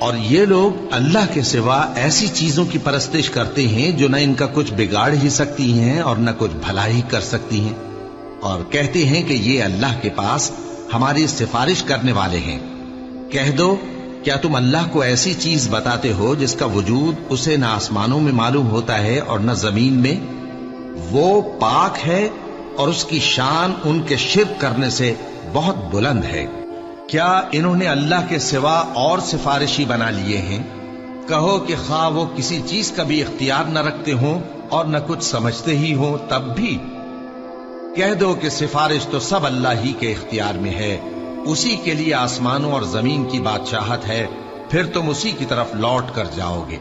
اور یہ لوگ اللہ کے سوا ایسی چیزوں کی پرستش کرتے ہیں جو نہ ان کا کچھ بگاڑ ہی سکتی ہیں اور نہ کچھ بھلا ہی کر سکتی ہیں، اور کہتے ہیں کہ یہ اللہ کے پاس ہماری سفارش کرنے والے ہیں۔ کہہ دو، کیا تم اللہ کو ایسی چیز بتاتے ہو جس کا وجود اسے نہ آسمانوں میں معلوم ہوتا ہے اور نہ زمین میں؟ وہ پاک ہے اور اس کی شان ان کے شرک کرنے سے بہت بلند ہے۔ کیا انہوں نے اللہ کے سوا اور سفارشی بنا لیے ہیں؟ کہو کہ خواہ وہ کسی چیز کا بھی اختیار نہ رکھتے ہوں اور نہ کچھ سمجھتے ہی ہوں تب بھی۔ کہہ دو کہ سفارش تو سب اللہ ہی کے اختیار میں ہے، اسی کے لیے آسمانوں اور زمین کی بادشاہت ہے، پھر تم اسی کی طرف لوٹ کر جاؤ گے۔